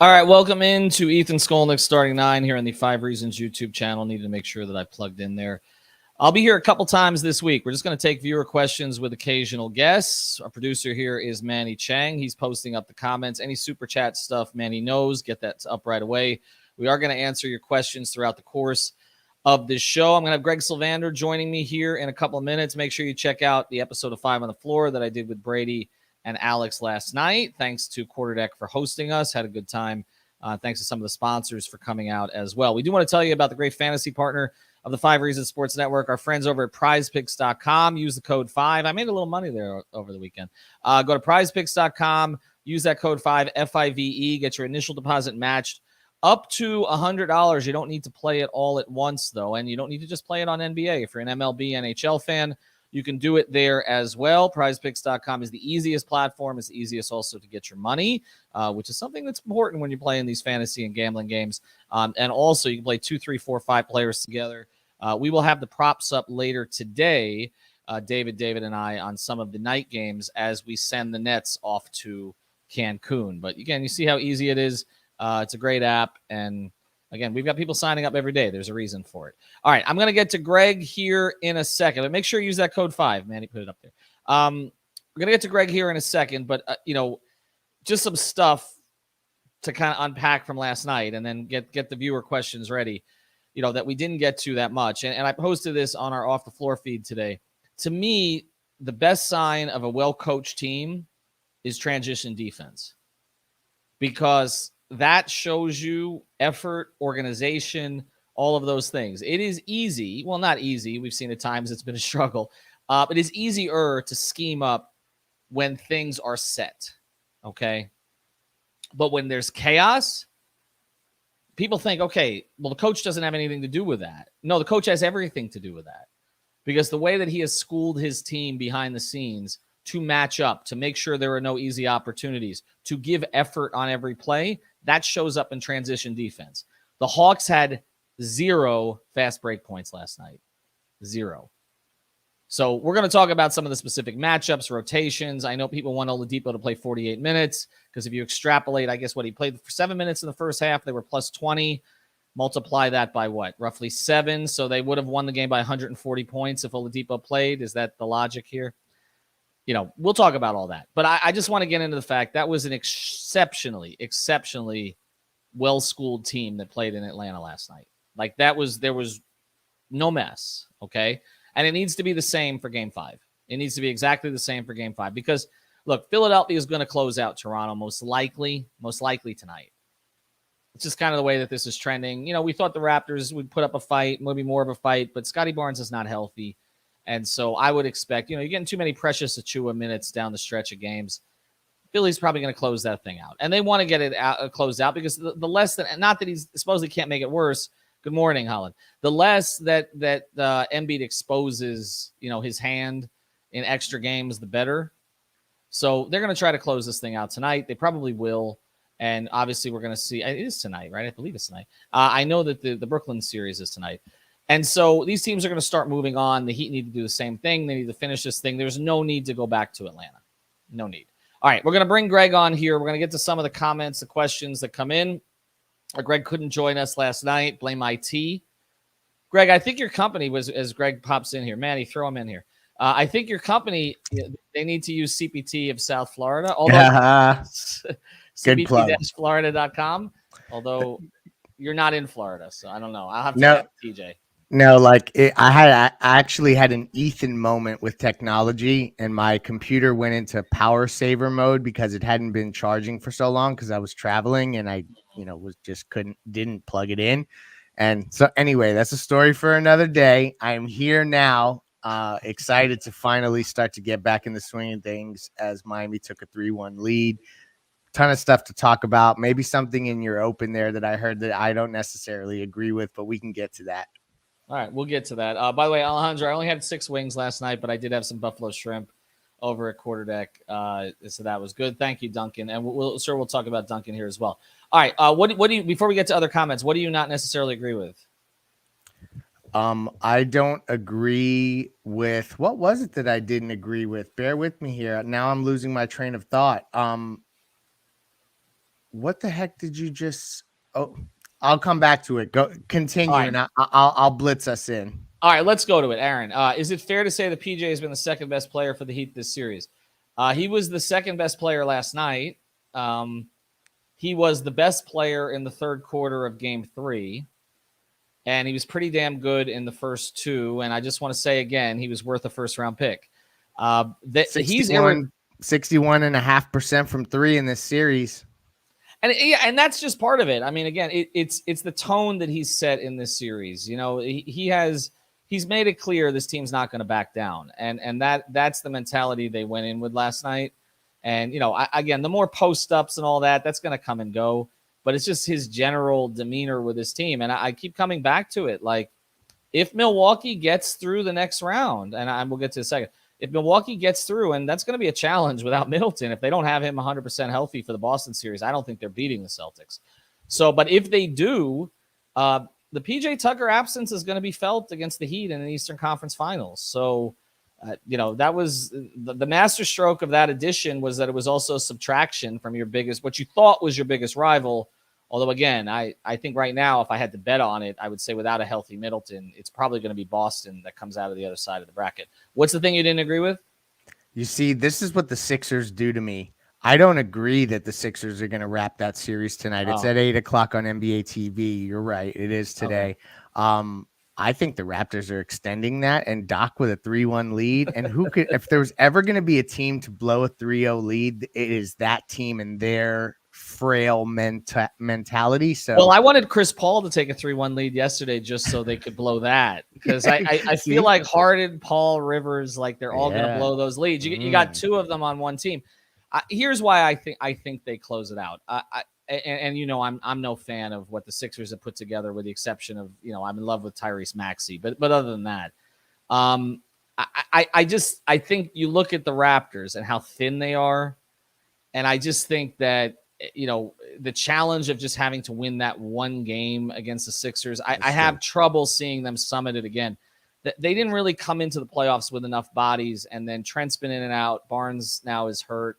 All right, welcome into Ethan Skolnick starting 9 here on the 5 Reasons YouTube channel. Needed to make sure that I plugged in there. I'll be here a couple times this week. We're just going to take viewer questions with occasional guests. Our producer here is Manny Chang. He's posting up the comments. Any super chat stuff Manny knows, get that up right away. We are going to answer your questions throughout the course of this show. I'm going to have Greg Sylvander joining me here in a couple of minutes. Make sure you check out the episode of 5 on the Floor that I did with Brady and Alex last night. Thanks to Quarterdeck for hosting us. Had a good time. Thanks to some of the sponsors for coming out as well. We do want to tell you about the great fantasy partner of the 5 Reasons Sports Network, our friends over at prizepicks.com. Use the code 5. I made a little money there over the weekend. Go to prizepicks.com. Use that code 5, F-I-V-E. Get your initial deposit matched up to $100. You don't need to play it all at once, though, and you don't need to just play it on NBA. If you're an MLB, NHL fan, you can do it there as well. PrizePicks.com is the easiest platform. It's the easiest also to get your money, which is something that's important when you're playing these fantasy and gambling games. And also, you can play 2, 3, 4, 5 players together. We will have the props up later today, David, and I, on some of the night games as we send the Nets off to Cancun. But again, you see how easy it is. It's a great app, and again, we've got people signing up every day. There's a reason for it. All right, I'm going to get to Greg here in a second. But make sure you use that code 5. Manny put it up there. We're going to get to Greg here in a second, but, just some stuff to kind of unpack from last night and then get the viewer questions ready, that we didn't get to that much. And I posted this on our Off the Floor feed today. To me, the best sign of a well-coached team is transition defense, because that shows you effort, organization, all of those things. It is easy. Well, not easy. We've seen at times it's been a struggle. It is easier to scheme up when things are set, okay? But when there's chaos, people think, okay, well, the coach doesn't have anything to do with that. No, the coach has everything to do with that, because the way that he has schooled his team behind the scenes to match up, to make sure there are no easy opportunities, to give effort on every play, that shows up in transition defense. The Hawks had 0 fast break points last night. 0. So we're going to talk about some of the specific matchups, rotations. I know people want Oladipo to play 48 minutes because if you extrapolate, I guess what he played for 7 minutes in the first half, they were plus 20. Multiply that by what? Roughly 7. So they would have won the game by 140 points if Oladipo played. Is that the logic here? We'll talk about all that. But I just want to get into the fact that was an exceptionally well-schooled team that played in Atlanta last night. Like there was no mess, okay? And it needs to be the same for Game 5. It needs to be exactly the same for Game 5 because, look, Philadelphia is going to close out Toronto most likely tonight. It's just kind of the way that this is trending. We thought the Raptors would put up a fight, maybe more of a fight, but Scotty Barnes is not healthy. And so I would expect, you're getting too many Precious Achiuwa minutes down the stretch of games. Philly's probably going to close that thing out. And they want to get it closed out because the less that, not that he's supposedly can't make it worse. Good morning, Holland. The less that Embiid exposes, his hand in extra games, the better. So they're going to try to close this thing out tonight. They probably will. And obviously we're going to see, it is tonight, right? I believe it's tonight. I know that the Brooklyn series is tonight. And so these teams are going to start moving on. The Heat need to do the same thing. They need to finish this thing. There's no need to go back to Atlanta. No need. All right, we're going to bring Greg on here. We're going to get to some of the comments, the questions that come in. Greg couldn't join us last night. Blame IT. Greg, I think your company was, as Greg pops in here. Manny, throw him in here. I think your company, they need to use CPT of South Florida. Although CPT-Florida.com. Although you're not in Florida, so I don't know. I'll have to ask TJ. No, I actually had an Ethan moment with technology, and my computer went into power saver mode because it hadn't been charging for so long because I was traveling and I, didn't plug it in. And so anyway, that's a story for another day. I'm here now, excited to finally start to get back in the swing of things as Miami took a 3-1 lead. Ton of stuff to talk about. Maybe something in your open there that I heard that I don't necessarily agree with, but we can get to that. All right, we'll get to that. By the way, Alejandro, I only had 6 wings last night, but I did have some buffalo shrimp over at Quarterdeck, so that was good. Thank you, Duncan, and we'll talk about Duncan here as well. All right, what do you, before we get to other comments, what do you not necessarily agree with? I don't agree with, what was it that I didn't agree with? Bear with me here. Now I'm losing my train of thought. What the heck did you just? Oh, I'll come back to it. Go All continue, right. and I'll blitz us in. All right, let's go to it, Aaron. Is it fair to say that PJ has been the second best player for the Heat this series? He was the second best player last night. He was the best player in the third quarter of Game 3, and he was pretty damn good in the first two. And I just want to say again, he was worth a first-round pick. He's 61.5% from three in this series. And that's just part of it. I mean, again, it's the tone that he's set in this series. You know, he's made it clear this team's not going to back down, and that's the mentality they went in with last night. And you know, again, the more post ups and all that's going to come and go, but it's just his general demeanor with his team. And I keep coming back to it. Like, if Milwaukee gets through the next round, and we'll get to a second. If Milwaukee gets through, and that's going to be a challenge without Middleton, if they don't have him 100% healthy for the Boston series, I don't think they're beating the Celtics. So, but if they do, the PJ Tucker absence is going to be felt against the Heat in the Eastern Conference Finals. So, you know, that was the master stroke of that addition, was that it was also subtraction from your biggest, what you thought was your biggest rival. Although, again, I think right now, if I had to bet on it, I would say without a healthy Middleton, it's probably going to be Boston that comes out of the other side of the bracket. What's the thing you didn't agree with? You see, this is what the Sixers do to me. I don't agree that the Sixers are going to wrap that series tonight. It's at 8:00 on NBA TV. You're right. It is today. Okay. I think the Raptors are extending that, and Doc with a 3-1 lead. And who could, if there was ever going to be a team to blow a 3-0 lead, it is that team and their frail mentality. So, well, I wanted Chris Paul to take a 3-1 lead yesterday just so they could blow that, because I feel like Harden, Paul, Rivers, like they're all going to blow those leads. You got two of them on one team. Here's why I think they close it out. And you know, I'm no fan of what the Sixers have put together, with the exception of, you know, I'm in love with Tyrese Maxey, but other than that, I think you look at the Raptors and how thin they are, and I just think that, you know, the challenge of just having to win that one game against the Sixers, I have trouble seeing them summit it again. They didn't really come into the playoffs with enough bodies, and then Trent's been in and out. Barnes now is hurt.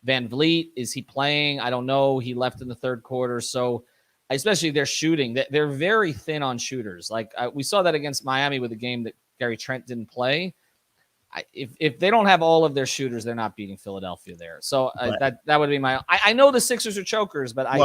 Van Vliet, is he playing? I don't know. He left in the third quarter. So, especially their shooting, they're very thin on shooters. Like, we saw that against Miami with a game that Gary Trent didn't play. If they don't have all of their shooters, they're not beating Philadelphia there. So that would be my. I know the Sixers are chokers, but I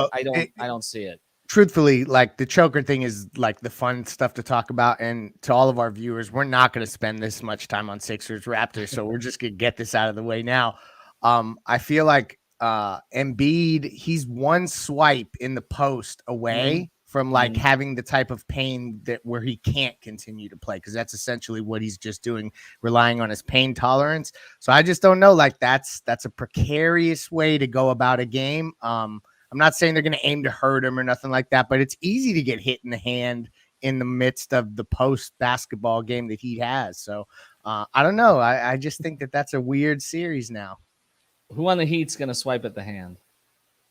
don't see it. Truthfully, like, the choker thing is like the fun stuff to talk about, and to all of our viewers, we're not going to spend this much time on Sixers Raptors, so we're just going to get this out of the way now. I feel like Embiid, he's one swipe in the post away from like having the type of pain that where he can't continue to play, because that's essentially what he's just doing, relying on his pain tolerance. So I just don't know, like, that's a precarious way to go about a game. I'm not saying they're going to aim to hurt him or nothing like that, but it's easy to get hit in the hand in the midst of the post basketball game that he has. So I don't know. I just think that that's a weird series now. Who on the Heat's going to swipe at the hand?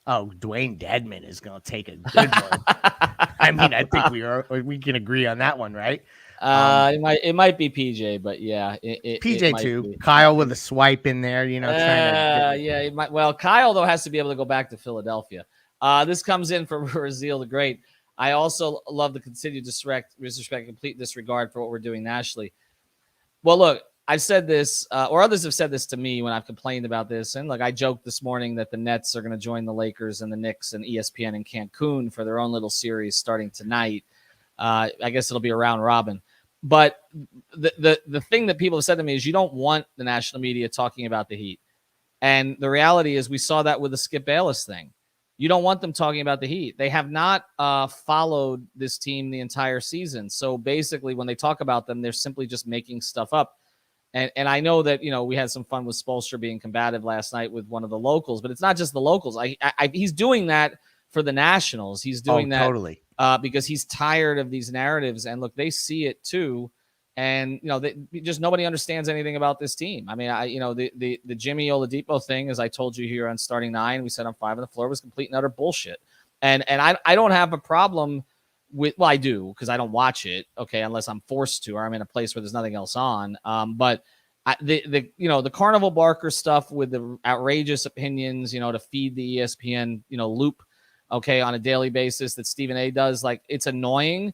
Oh, Dwayne Dedmon is going to take a good one. I mean, I think we can agree on that one, right? It might be PJ, but yeah, PJ too. Be. Kyle with a swipe in there, you know. It might. Well, Kyle though has to be able to go back to Philadelphia. This comes in from Razil the Great. I also love the continued disrespect, complete disregard for what we're doing nationally. Well, look, I've said this, or others have said this to me when I've complained about this. And look, I joked this morning that the Nets are going to join the Lakers and the Knicks and ESPN in Cancun for their own little series starting tonight. I guess it'll be a round robin. But the thing that people have said to me is, you don't want the national media talking about the Heat. And the reality is, we saw that with the Skip Bayless thing. You don't want them talking about the Heat. They have not followed this team the entire season. So basically, when they talk about them, they're simply just making stuff up. And I know that, you know, we had some fun with Spoelstra being combative last night with one of the locals, but it's not just the locals. He's doing that for the Nationals. He's doing that totally because he's tired of these narratives. And look, they see it too. And, you know, just nobody understands anything about this team. I mean, the Jimmy Oladipo thing, as I told you here on Starting Nine, we said on 5 on the floor, was complete and utter bullshit. And I don't have a problem with, well, I do, because I don't watch it, okay, unless I'm forced to, or I'm in a place where there's nothing else on. But the Carnival Barker stuff with the outrageous opinions, you know, to feed the ESPN, you know, loop. okay, on a daily basis that Stephen A does. Like, it's annoying,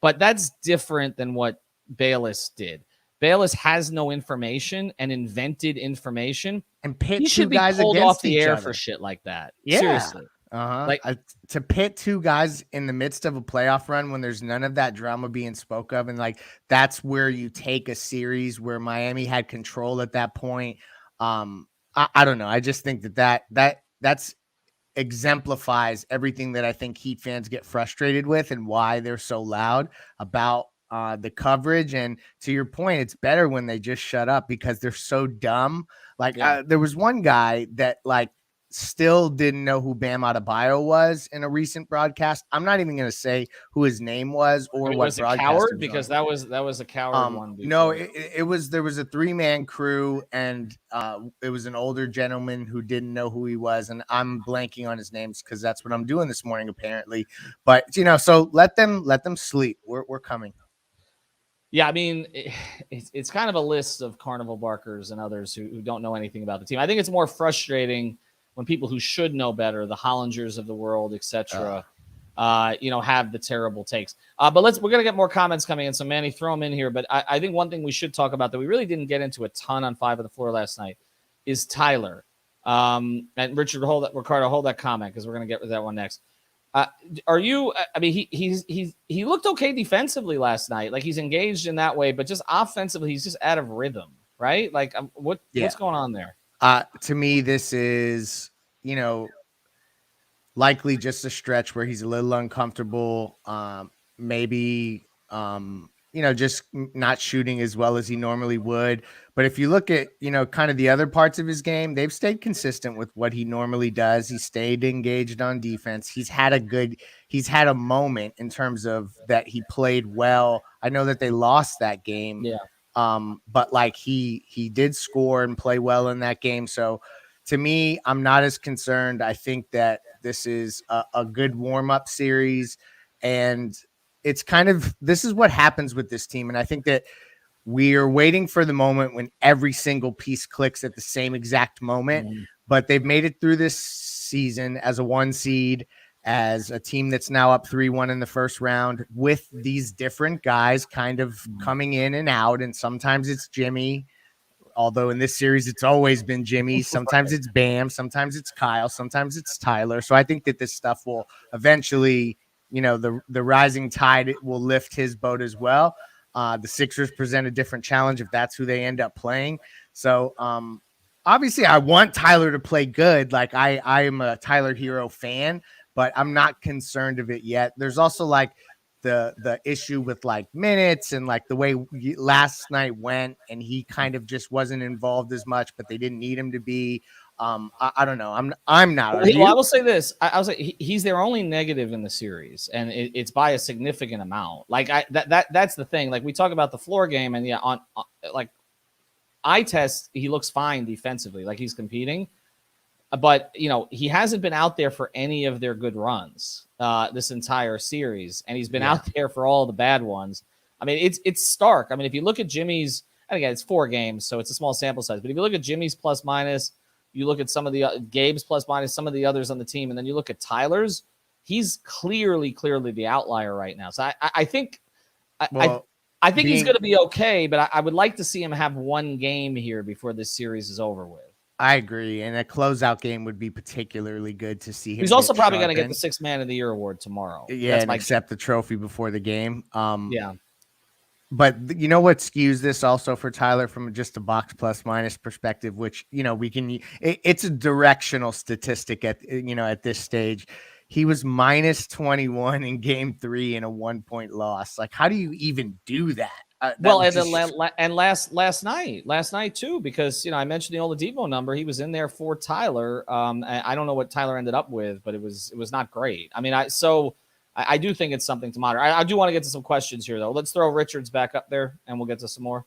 but that's different than what Bayless did. Bayless has no information and invented information. And He pit two should be guys pulled off against the each air for other. shit like that. Yeah. Seriously. Uh-huh. Like, To pit two guys in the midst of a playoff run when there's none of that drama being spoke of, and like that's where you take a series where Miami had control at that point. I don't know. I just think that's exemplifies everything that I think Heat fans get frustrated with and why they're so loud about the coverage. And to your point, it's better when they just shut up because they're so dumb. Like there was one guy that like still didn't know who Bam Adebayo was in a recent broadcast. I'm not even going to say who his name was or what was it broadcast Coward? it was Because on. that was a Coward one. No, Before. it was there was a 3-man crew, and it was an older gentleman who didn't know who he was, and I'm blanking on his names because that's what I'm doing this morning apparently. But so let them sleep. We're coming. Yeah, I mean, it's kind of a list of carnival barkers and others who don't know anything about the team. I think it's more frustrating when people who should know better, the Hollingers of the world, etc., have the terrible takes. But we're going to get more comments coming in. So, Manny, throw them in here. But I think one thing we should talk about that we really didn't get into a ton on 5 on the Floor last night is Tyler. And Ricardo, hold that comment because we're going to get to that one next. Are you? I mean, he looked okay defensively last night. Like, he's engaged in that way, but just offensively, he's just out of rhythm, right? Like, what's going on there? To me, this is likely just a stretch where he's a little uncomfortable. Maybe just not shooting as well as he normally would. But if you look at, kind of the other parts of his game, they've stayed consistent with what he normally does. He stayed engaged on defense. He's had a moment in terms of that he played well. I know that they lost that game. Yeah. But like he did score and play well in that game. So to me, I'm not as concerned. I think that this is a good warm-up series, and this is what happens with this team. And I think that we are waiting for the moment when every single piece clicks at the same exact moment, but they've made it through this season as a 1 seed, as a team that's now up 3-1 in the first round with these different guys kind of coming in and out. And sometimes it's Jimmy, although in this series it's always been Jimmy. Sometimes it's Bam, sometimes it's Kyle, sometimes it's Tyler. So I think that this stuff will eventually, the rising tide will lift his boat as well. The Sixers present a different challenge if that's who they end up playing. So obviously I want Tyler to play good. Like I am a Tyler Hero fan, but I'm not concerned of it yet. There's also like the issue with like minutes and like the way last night went, and he kind of just wasn't involved as much, but they didn't need him to be. I don't know. I'm not. Well, I will say this. I'll say he's their only negative in the series, and it's by a significant amount. Like that's the thing. Like, we talk about the floor game, and on like eye test, he looks fine defensively. Like, he's competing, but he hasn't been out there for any of their good runs this entire series, and he's been out there for all the bad ones. I mean, it's stark. I mean, if you look at Jimmy's, and again, it's 4 games, so it's a small sample size. But if you look at Jimmy's plus minus, you look at some of the Gabe's plus minus, some of the others on the team, and then you look at Tyler's, he's clearly the outlier right now. So I think I think he's going to be okay, but I would like to see him have 1 game here before this series is over with. I agree, and a closeout game would be particularly good to see him. He's also probably going to get the 6th Man of the Year award tomorrow. Yeah, and accept the trophy before the game. Yeah. But you know what skews this also for Tyler from just a box plus minus perspective, which, we can, it's a directional statistic at this stage. He was minus 21 in game 3 in a 1-point loss. Like, how do you even do that? And last night too, because I mentioned the Oladipo number. He was in there for Tyler. I don't know what Tyler ended up with, but it was not great. I mean, I do think it's something to monitor. I do want to get to some questions here, though. Let's throw Richards back up there, and we'll get to some more.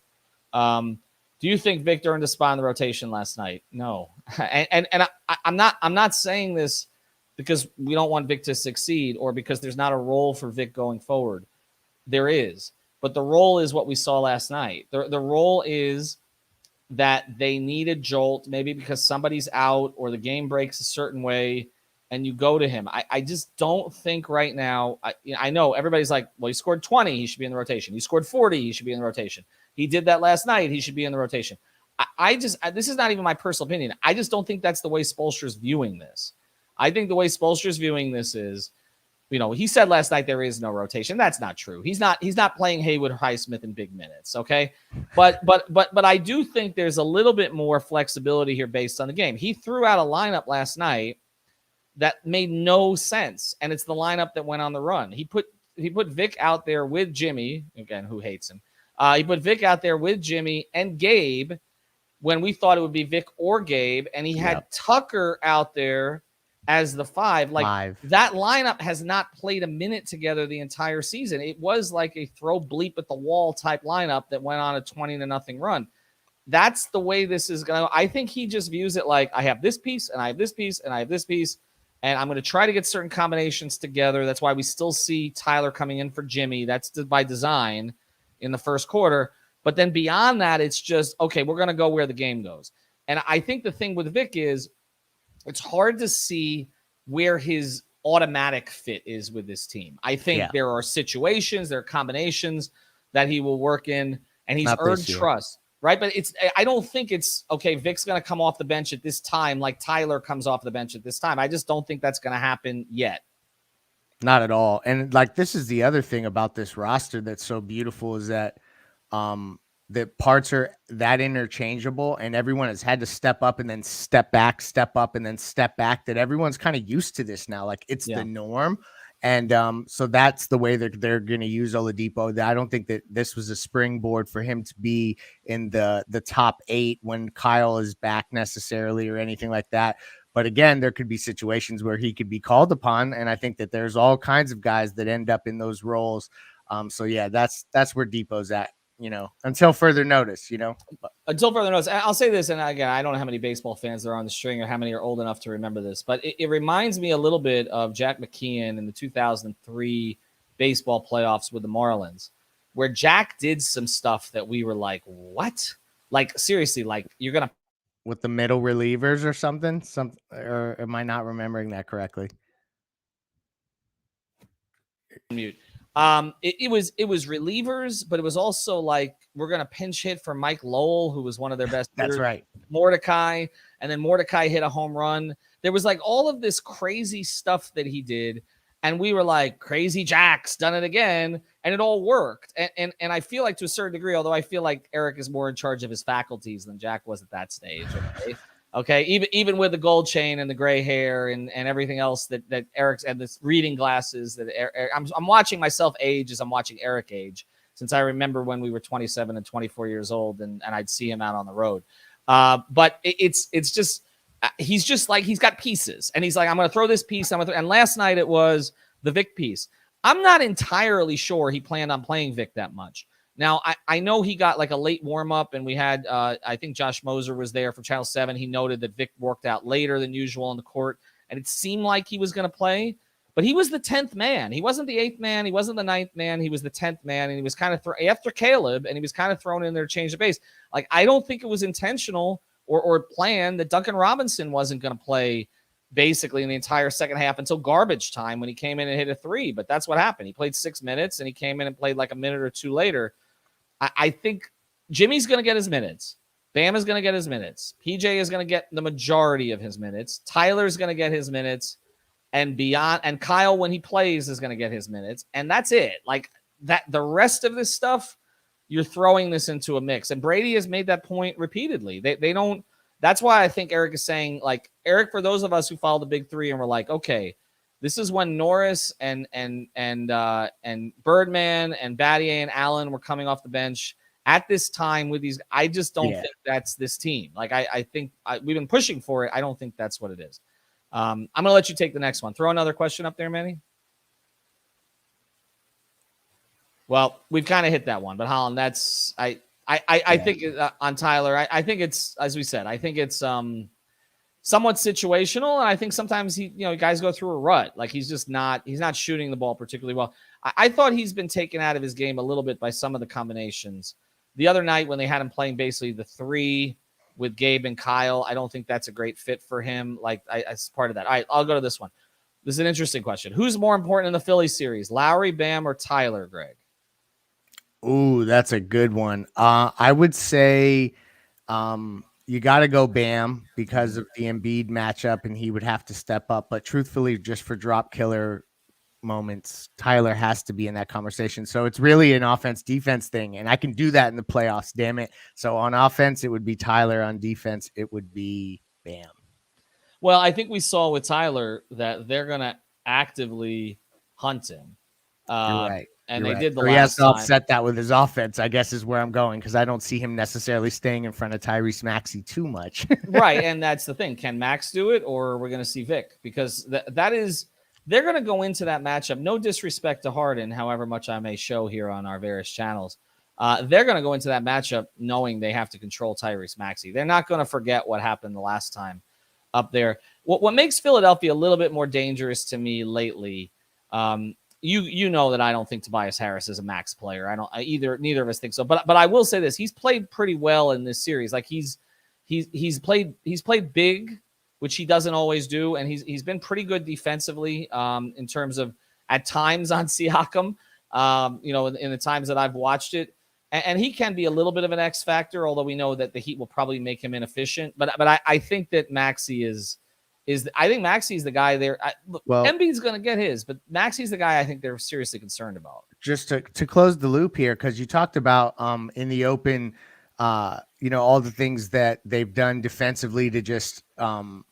Do you think Victor earned a spot in the rotation last night? No, and I'm not saying this because we don't want Vic to succeed or because there's not a role for Vic going forward. There is, but the role is what we saw last night. The role is that they need a jolt, maybe because somebody's out or the game breaks a certain way. and you go to him. I just don't think right now. I know everybody's like, well, he scored 20. He should be in the rotation. He scored 40. He should be in the rotation. He did that last night. He should be in the rotation. This is not even my personal opinion. I just don't think that's the way Spoelstra's viewing this. I think the way Spoelstra's viewing this is, he said last night there is no rotation. That's not true. He's not playing Haywood or Highsmith in big minutes. Okay. But I do think there's a little bit more flexibility here based on the game. He threw out a lineup last night that made no sense. And it's the lineup that went on the run. He put Vic out there with Jimmy, again, who hates him. He put Vic out there with Jimmy and Gabe when we thought it would be Vic or Gabe. And he had Tucker out there as the 5. That lineup has not played a minute together the entire season. It was like a throw bleep at the wall type lineup that went on a 20-0 run. That's the way this is going to. I think he just views it like, I have this piece and I have this piece and I have this piece, and I'm going to try to get certain combinations together. That's why we still see Tyler coming in for Jimmy. That's by design in the first quarter. But then beyond that, it's just, okay, we're going to go where the game goes. And I think the thing with Vic is it's hard to see where his automatic fit is with this team. I think there are situations, there are combinations that he will work in, and he's earned trust. Right. But I don't think it's okay. Vic's going to come off the bench at this time, like Tyler comes off the bench at this time. I just don't think that's going to happen yet. Not at all. And this is the other thing about this roster that's so beautiful is that the parts are that interchangeable, and everyone has had to step up and then step back, step up and then step back, that everyone's kind of used to this now. It's the norm. And so that's the way that they're going to use Oladipo. I don't think that this was a springboard for him to be in the top 8 when Kyle is back necessarily or anything like that. But again, there could be situations where he could be called upon. And I think that there's all kinds of guys that end up in those roles. So yeah, that's where Depot's at, until further notice, Until further notice. I'll say this, and again, I don't know how many baseball fans there are on the string or how many are old enough to remember this, but it reminds me a little bit of Jack McKeon in the 2003 baseball playoffs with the Marlins, where Jack did some stuff that we were like, what? Seriously, you're going to. With the middle relievers or something? Or am I not remembering that correctly? Mute. It was relievers, but it was also we're going to pinch hit for Mike Lowell, who was one of their best. That's right. Mordecai, and then Mordecai hit a home run. There was all of this crazy stuff that he did, and we were like, crazy Jack's done it again, and it all worked. And I feel like to a certain degree, although I feel like Eric is more in charge of his faculties than Jack was at that stage. Okay. Even with the gold chain and the gray hair and everything else that Eric's, and this reading glasses that I'm watching myself age as I'm watching Eric age, since I remember when we were 27 and 24 years old and I'd see him out on the road. But it's just, he's just he's got pieces and he's like, I'm going to throw this piece. And last night it was the Vic piece. I'm not entirely sure he planned on playing Vic that much. Now, I know he got a late warm-up, and we had, I think Josh Moser was there for Channel 7. He noted that Vic worked out later than usual on the court, and it seemed like he was going to play, but he was the 10th man. He wasn't the 8th man. He wasn't the 9th man. He was the 10th man, and he was kind of after Caleb, and he was kind of thrown in there to change the base. I don't think it was intentional or planned that Duncan Robinson wasn't going to play basically in the entire second half until garbage time when he came in and hit a 3, but that's what happened. He played 6 minutes, and he came in and played a minute or 2 later. I think Jimmy's going to get his minutes. Bam is going to get his minutes. PJ is going to get the majority of his minutes. Tyler's going to get his minutes, and beyond. And Kyle, when he plays, is going to get his minutes, and that's it. That, the rest of this stuff, you're throwing this into a mix. And Brady has made that point repeatedly. They don't. That's why I think Eric is saying, Eric, for those of us who follow the big 3 and we're like, okay, this is when Norris and Birdman and Battier and Allen were coming off the bench at this time with these. I just don't think that's this team. I think we've been pushing for it. I don't think that's what it is. I'm going to let you take the next one. Throw another question up there, Manny. Well, we've kind of hit that one, but Holland, that's I think on Tyler, I think it's, as we said, I think it's somewhat situational, and I think sometimes guys go through a rut. He's not shooting the ball particularly well. I thought he's been taken out of his game a little bit by some of the combinations. The other night when they had him playing basically the 3 with Gabe and Kyle. I don't think that's a great fit for him. Like, as part of that. All right, I'll go to this one. This is an interesting question. Who's more important in the Philly series, Lowry, Bam, or Tyler, Greg? Ooh, that's a good one. I would say you got to go Bam because of the Embiid matchup, and he would have to step up. But truthfully, just for drop killer moments, Tyler has to be in that conversation. So it's really an offense-defense thing, and I can do that in the playoffs, damn it. So on offense, it would be Tyler. On defense, it would be Bam. Well, I think we saw with Tyler that they're going to actively hunt him. You're right. And You're they right. did the so last he has to time. offset that with his offense, I guess, is where I'm going, because I don't see him necessarily staying in front of Tyrese Maxey too much. Right, and that's the thing. Can Max do it, or are we going to see Vic? Because that is – they're going to go into that matchup. No disrespect to Harden, however much I may show here on our various channels. They're going to go into that matchup knowing they have to control Tyrese Maxey. They're not going to forget what happened the last time up there. What makes Philadelphia a little bit more dangerous to me lately, you know that I don't think Tobias Harris is a max player. Neither of us think so. But I will say this: he's played pretty well in this series. Like he's played big, which he doesn't always do, and he's been pretty good defensively in terms of at times on Siakam. In the times that I've watched it, and he can be a little bit of an X factor, although we know that the Heat will probably make him inefficient. But I think that Maxey is I think Maxey's the guy there. Embiid's going to get his, but Maxey's the guy I think they're seriously concerned about. Just to close the loop here, because you talked about in the open, all the things that they've done defensively to just kind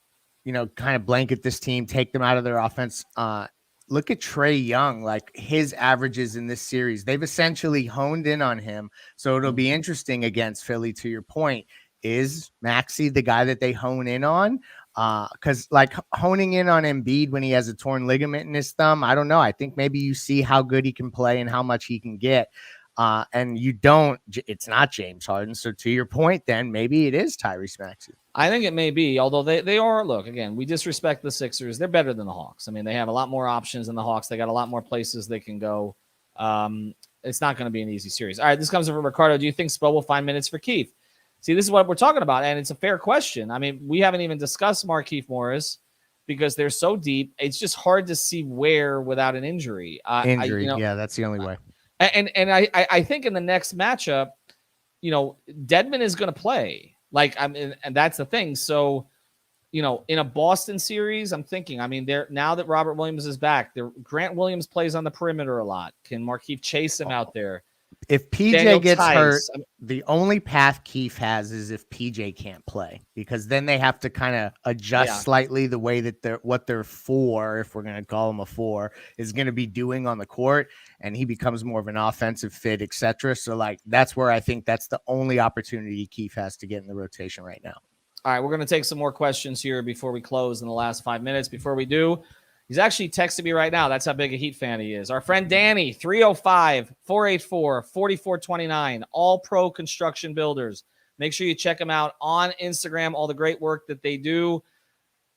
of blanket this team, take them out of their offense. Look at Trae Young, like his averages in this series. They've essentially honed in on him. So it'll be interesting against Philly, to your point. Is Maxey the guy that they hone in on? Because like honing in on Embiid when he has a torn ligament in his thumb, I don't know. I think maybe you see how good he can play and how much he can get. And it's not James Harden. So to your point, then maybe it is Tyrese Maxey. I think it may be, although they are, look, again, we disrespect the Sixers. They're better than the Hawks. I mean, they have a lot more options than the Hawks. They got a lot more places they can go. It's not going to be an easy series. All right, this comes from Ricardo. Do you think Spo will find minutes for Keith? See, this is what we're talking about, and it's a fair question. I mean, we haven't even discussed Markieff Morris because they're so deep. It's just hard to see where without an injury. Yeah, that's the only way. And I think in the next matchup, Dedmon is going to play. And that's the thing. So, in a Boston series, I'm thinking, now that Robert Williams is back, Grant Williams plays on the perimeter a lot. Can Markieff chase him out there? If PJ gets hurt, the only path Keith has is if PJ can't play, because then they have to kind of adjust slightly the way that what they're for, if we're going to call him a 4, is going to be doing on the court, and he becomes more of an offensive fit, etc. So that's where I think that's the only opportunity Keith has to get in the rotation right now. All right, we're going to take some more questions here before we close in the last 5 minutes. Before we do, he's actually texting me right now. That's how big a Heat fan he is. Our friend Danny, 305-484-4429, All Pro Construction Builders. Make sure you check them out on Instagram, all the great work that they do.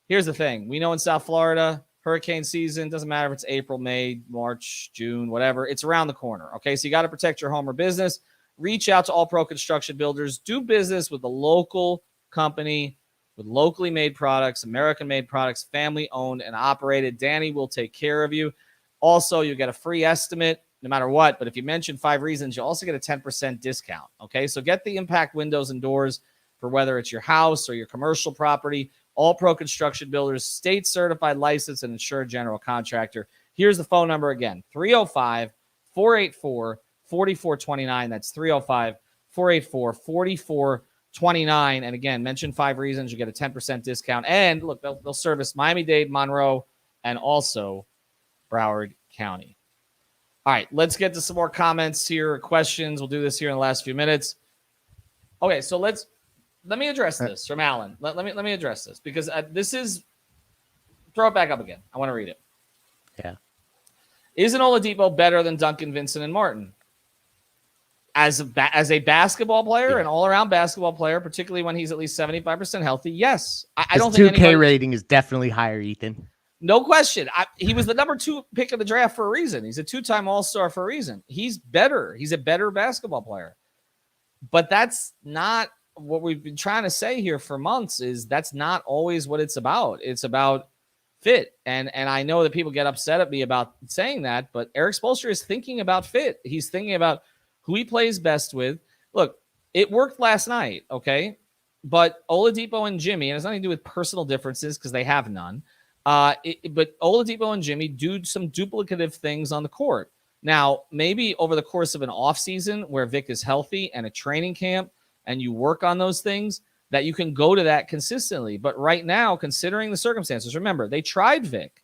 Here's the thing. We know in South Florida, hurricane season, doesn't matter if it's April, May, March, June, whatever. It's around the corner, okay? So you got to protect your home or business. Reach out to All Pro Construction Builders. Do business with the local company with locally made products, American-made products, family-owned and operated. Danny will take care of you. Also, you get a free estimate no matter what, but if you mention 5 Reasons, you also get a 10% discount, okay? So get the impact windows and doors for whether it's your house or your commercial property. All Pro Construction Builders, state-certified, licensed, and insured general contractor. Here's the phone number again, 305-484-4429. That's 305-484-4429. And again, mention 5 Reasons, you get a 10% discount. And look, they'll service Miami-Dade, Monroe, and also Broward County. All right, let's get to some more comments here, questions. We'll do this here in the last few minutes. Okay, so let me address this from Alan. Let me address this because this is throw it back up again. I want to read it. Yeah. Isn't Oladipo better than Duncan, Vincent, and Martin? As a basketball player, an all-around basketball player, particularly when he's at least 75% healthy, yes. I don't think 2K rating is definitely higher, Ethan. No question. He was the number 2 pick of the draft for a reason. He's a 2-time All-Star for a reason. He's better. He's a better basketball player. But that's not what we've been trying to say here for months is that's not always what it's about. It's about fit. And I know that people get upset at me about saying that, but Eric Spoelstra is thinking about fit. He's thinking about who he plays best with. Look, it worked last night, okay? But Oladipo and Jimmy, and it's nothing to do with personal differences because they have none. But Oladipo and Jimmy do some duplicative things on the court. Now, maybe over the course of an offseason where Vic is healthy and a training camp and you work on those things, that you can go to that consistently. But right now, considering the circumstances, remember, they tried Vic.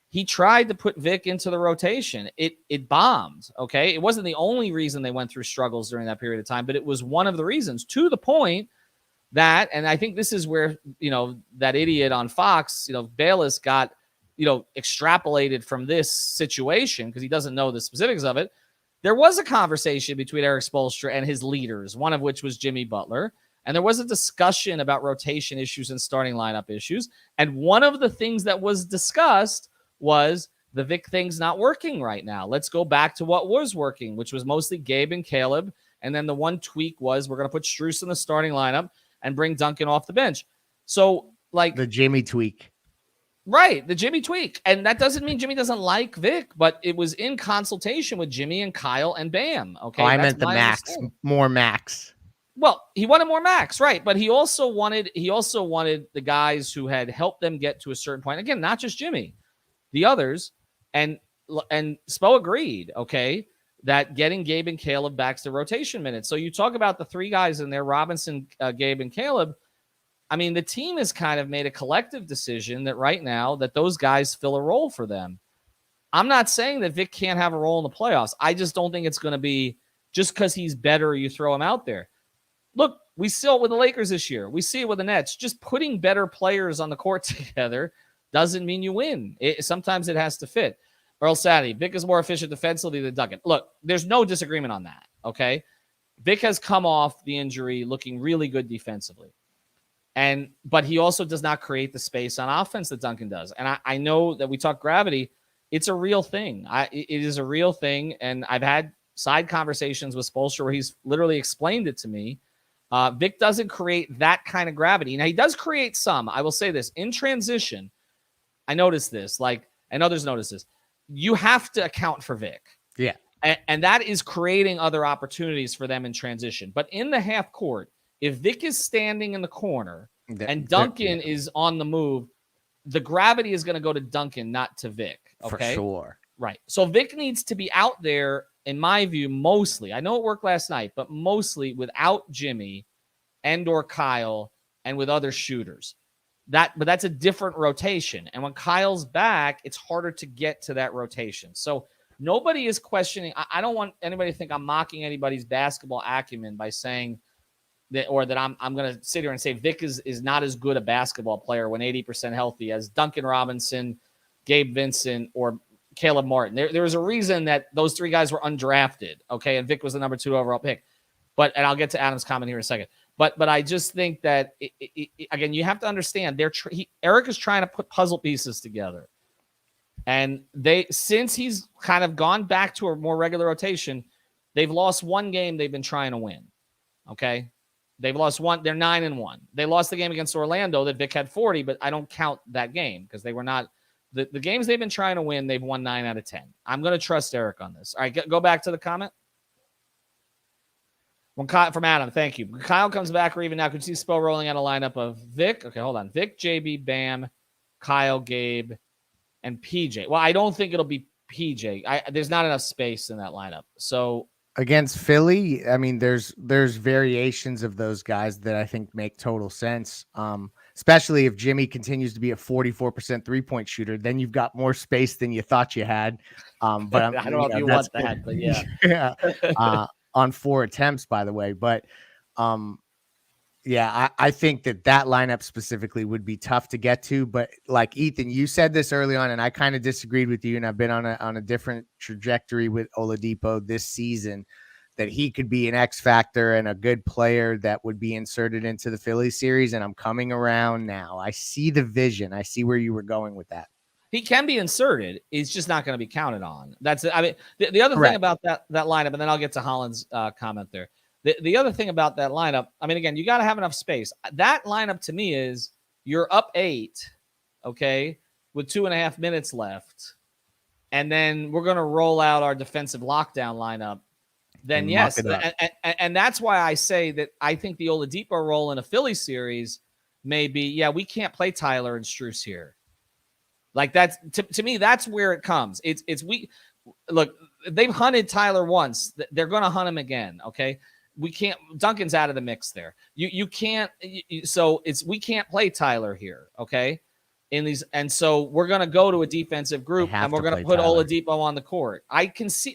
He tried to put Vic into the rotation. It bombed, okay? It wasn't the only reason they went through struggles during that period of time, but it was one of the reasons, to the point that, and I think this is where, that idiot on Fox, Bayless got, extrapolated from this situation because he doesn't know the specifics of it. There was a conversation between Eric Spoelstra and his leaders, one of which was Jimmy Butler. And there was a discussion about rotation issues and starting lineup issues. And one of the things that was discussed was the Vic thing's not working right now. Let's go back to what was working, which was mostly Gabe and Caleb. And then the one tweak was we're going to put Strus in the starting lineup and bring Duncan off the bench. So, like, the Jimmy tweak. Right, the Jimmy tweak. And that doesn't mean Jimmy doesn't like Vic, but it was in consultation with Jimmy and Kyle and Bam. Okay, I meant the max, more max. Well, he wanted more max, right? But he also wanted the guys who had helped them get to a certain point. Again, not just Jimmy, the others, and Spo agreed. Okay, that getting Gabe and Caleb back to rotation minutes. So you talk about the three guys in there: Robinson, Gabe, and Caleb. I mean, the team has kind of made a collective decision that right now that those guys fill a role for them. I'm not saying that Vic can't have a role in the playoffs. I just don't think it's going to be just because he's better, you throw him out there. Look, we saw it with the Lakers this year. We see it with the Nets. Just putting better players on the court together doesn't mean you win. Sometimes it has to fit. Earl Saddy, Vic is more efficient defensively than Duncan. Look, there's no disagreement on that, okay? Vic has come off the injury looking really good defensively. But he also does not create the space on offense that Duncan does. And I know that we talk gravity. It's a real thing. It is a real thing, and I've had side conversations with Spoelstra where he's literally explained it to me. Vic doesn't create that kind of gravity. Now, he does create some. I will say this. In transition, I noticed this, and others notice this. You have to account for Vic. Yeah. And that is creating other opportunities for them in transition. But in the half court, if Vic is standing in the corner and Duncan is on the move, the gravity is going to go to Duncan, not to Vic. Okay? For sure. Right. So Vic needs to be out there, in my view, mostly. I know it worked last night, but mostly without Jimmy and or Kyle and with other shooters. But that's a different rotation. And when Kyle's back, it's harder to get to that rotation. So nobody is questioning. I don't want anybody to think I'm mocking anybody's basketball acumen by saying that, or that I'm going to sit here and say Vic is not as good a basketball player when 80% healthy as Duncan Robinson, Gabe Vincent, or Caleb Martin. There was a reason that those three guys were undrafted, okay, and Vic was the number 2 overall pick. And I'll get to Adam's comment here in a second. But I just think that, again, you have to understand, Eric is trying to put puzzle pieces together. And since he's kind of gone back to a more regular rotation, they've lost one game they've been trying to win, okay? They've lost one. They're 9-1. They lost the game against Orlando that Vic had 40, but I don't count that game because they were not – the games they've been trying to win, they've won 9 out of 10. I'm going to trust Eric on this. All right, go back to the comment. From Adam, thank you. Kyle comes back or even now. Could you see Spo rolling out a lineup of Vic? Okay, hold on. Vic, JB, Bam, Kyle, Gabe, and PJ. Well, I don't think it'll be PJ. There's not enough space in that lineup. So against Philly, I mean, there's variations of those guys that I think make total sense. Especially if Jimmy continues to be a 44% 3-point shooter, then you've got more space than you thought you had. But I don't know if you want that, but yeah. Yeah. On 4 attempts, by the way. But yeah, I think that lineup specifically would be tough to get to. But like Ethan, you said this early on, and I kind of disagreed with you. And I've been on a different trajectory with Oladipo this season, that he could be an X factor and a good player that would be inserted into the Philly series. And I'm coming around now. I see the vision. I see where you were going with that. He can be inserted. He's just not going to be counted on. That's it. I mean, the other thing about that lineup, and then I'll get to Holland's comment there. The other thing about that lineup, I mean, again, you got to have enough space. That lineup to me is you're up 8, okay, with 2.5 minutes left, and then we're going to roll out our defensive lockdown lineup. Then yes, and that's why I say that I think the Oladipo role in a Philly series may be, yeah, we can't play Tyler and Strus here. Like that's to me, that's where it comes. It's we look, they've hunted Tyler once. They're going to hunt him again. Okay. We can't, Duncan's out of the mix there. You can't, so it's, we can't play Tyler here. Okay. In these, and so we're going to go to a defensive group and we're going to put Tyler Oladipo on the court. I can see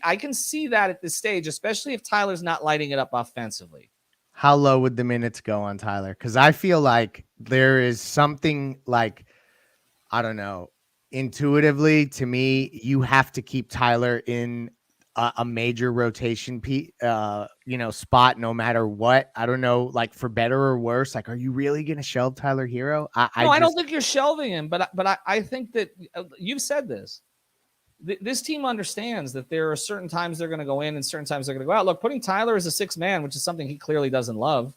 that at this stage, especially if Tyler's not lighting it up offensively. How low would the minutes go on Tyler? Because I feel like there is something like, I don't know, intuitively to me, you have to keep Tyler in a major rotation spot no matter what. I don't know, like for better or worse. Like, are you really going to shelve Tyler Hero? I don't think you're shelving him, but I think that you've said this. This team understands that there are certain times they're going to go in and certain times they're going to go out. Look, putting Tyler as a 6th man, which is something he clearly doesn't love,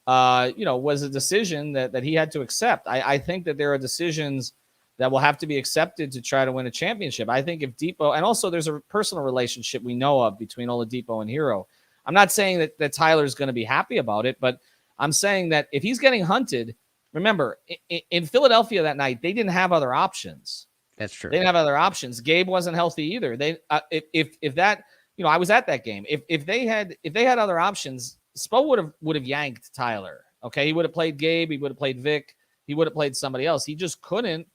was a decision that he had to accept. I think that there are decisions that will have to be accepted to try to win a championship. I think if Depot, and also there's a personal relationship we know of between Oladipo and Hero. I'm not saying that Tyler's going to be happy about it, but I'm saying that if he's getting hunted, remember, in Philadelphia that night, they didn't have other options. That's true. They didn't have other options. Gabe wasn't healthy either. They, if that, I was at that game. If they had other options, Spo would have yanked Tyler. Okay, he would have played Gabe. He would have played Vic. He would have played somebody else. He just couldn't.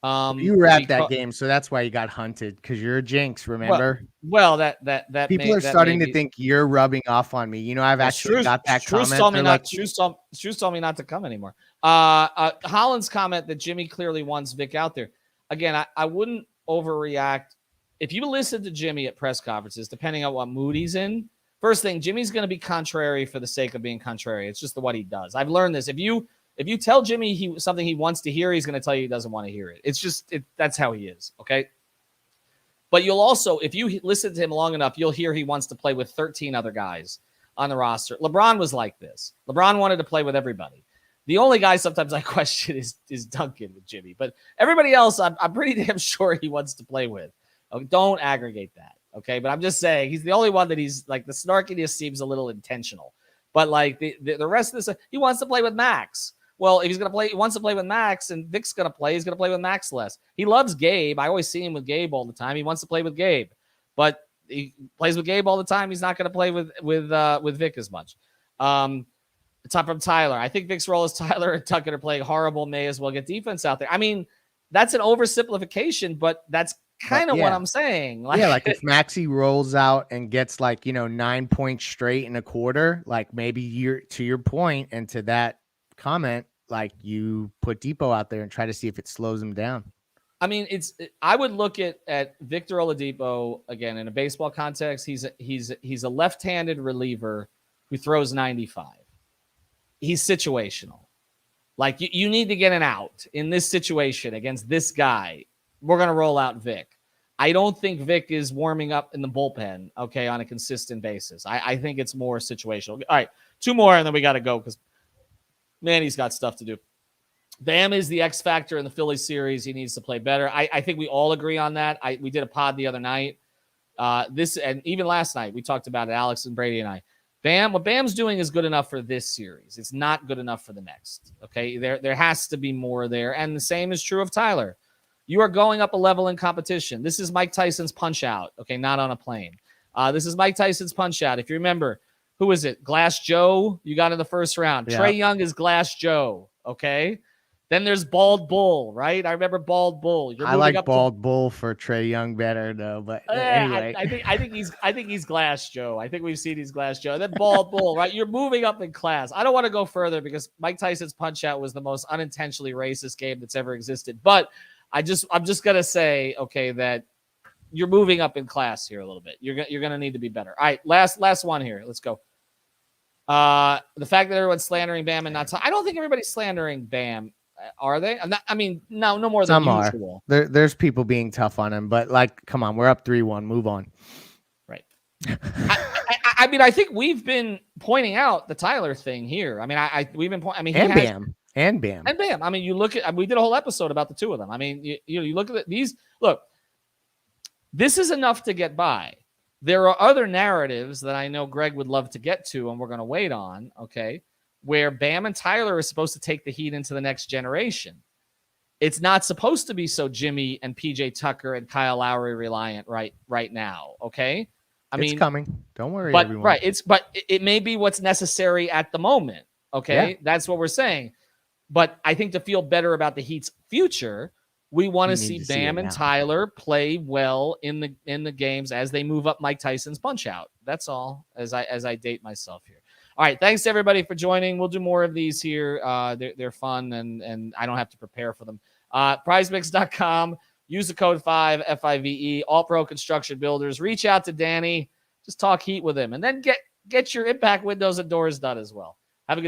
You were at that game, so that's why you got hunted, because you're a jinx. Remember? Well, that people are starting to think you're rubbing off on me. I've actually got that comment. Strus told me not to come anymore. Holland's comment that Jimmy clearly wants Vic out there. Again, I wouldn't overreact. If you listen to Jimmy at press conferences, depending on what mood he's in, first thing, Jimmy's going to be contrary for the sake of being contrary. It's just what he does. I've learned this. If you tell Jimmy something he wants to hear, he's going to tell you he doesn't want to hear it. It's just that's how he is, okay? But you'll also, if you listen to him long enough, you'll hear he wants to play with 13 other guys on the roster. LeBron was like this. LeBron wanted to play with everybody. The only guy sometimes I question is Duncan with Jimmy. But everybody else, I'm pretty damn sure he wants to play with. Okay, don't aggregate that, okay? But I'm just saying, he's the only one that he's, like, the snarkiness seems a little intentional. But, like, the rest of this, he wants to play with Max. Well, if he's going to play, he wants to play with Max, and Vic's going to play, he's going to play with Max less. He loves Gabe. I always see him with Gabe all the time. He wants to play with Gabe. But he plays with Gabe all the time. He's not going to play with Vic as much. Top from Tyler. I think Vic's role as Tyler and Tucker are playing horrible. May as well get defense out there. I mean, that's an oversimplification, but that's kind of what I'm saying. Like if Maxey rolls out and gets 9 points straight in a quarter, like maybe to your point and to that comment, like you put Depot out there and try to see if it slows him down. I mean, I would look at Victor Oladipo again in a baseball context. He's a left-handed reliever who throws 95. He's situational. Like you need to get an out in this situation against this guy. We're going to roll out Vic. I don't think Vic is warming up in the bullpen, okay, on a consistent basis. I think it's more situational. All right, 2 more, and then we got to go because Manny's got stuff to do. Bam is the X factor in the Phillies series. He needs to play better. I think we all agree on that. We did a pod the other night. And even last night, we talked about it, Alex and Brady and I. What Bam's doing is good enough for this series. It's not good enough for the next. Okay, there has to be more there, and the same is true of Tyler. You are going up a level in competition. This is Mike Tyson's punch out. Okay, not on a plane. This is Mike Tyson's punch out. If you remember, who is it? Glass Joe. You got in the first round. Yeah. Trae Young is Glass Joe. Okay. Then there's Bald Bull, right? I remember Bald Bull. I like Bald Bull for Trae Young better, though. But anyway, I think he's Glass Joe. I think we've seen he's Glass Joe. Then Bald Bull, right? You're moving up in class. I don't want to go further because Mike Tyson's punch out was the most unintentionally racist game that's ever existed. But I'm just gonna say, okay, that you're moving up in class here a little bit. You're gonna need to be better. All right, last one here. Let's go. The fact that everyone's slandering Bam and not, I don't think everybody's slandering Bam. Are they? No more than usual. There's people being tough on him, but come on, we're up 3-1. Move on. Right. I mean, I think we've been pointing out the Tyler thing here. I mean, we've been pointing. I mean, and Bam. And Bam. And Bam. I mean, you look at, we did a whole episode about the two of them. I mean, you look at these, look, this is enough to get by. There are other narratives that I know Greg would love to get to, and we're going to wait on, okay, where Bam and Tyler are supposed to take the Heat into the next generation. It's not supposed to be so Jimmy and PJ Tucker and Kyle Lowry reliant right now, okay? I mean, it's coming. Don't worry, but everyone. right, but it may be what's necessary at the moment, okay? Yeah. That's what we're saying. But I think to feel better about the Heat's future, we want to see Bam and Tyler play well in the games as they move up Mike Tyson's punch out. That's all, as I date myself here. All right, thanks to everybody for joining. We'll do more of these here. They're fun, and I don't have to prepare for them. PrizePicks.com. Use the code 5 FIVE. All Pro Construction Builders. Reach out to Danny. Just talk Heat with him, and then get your impact windows and doors done as well. Have a good day.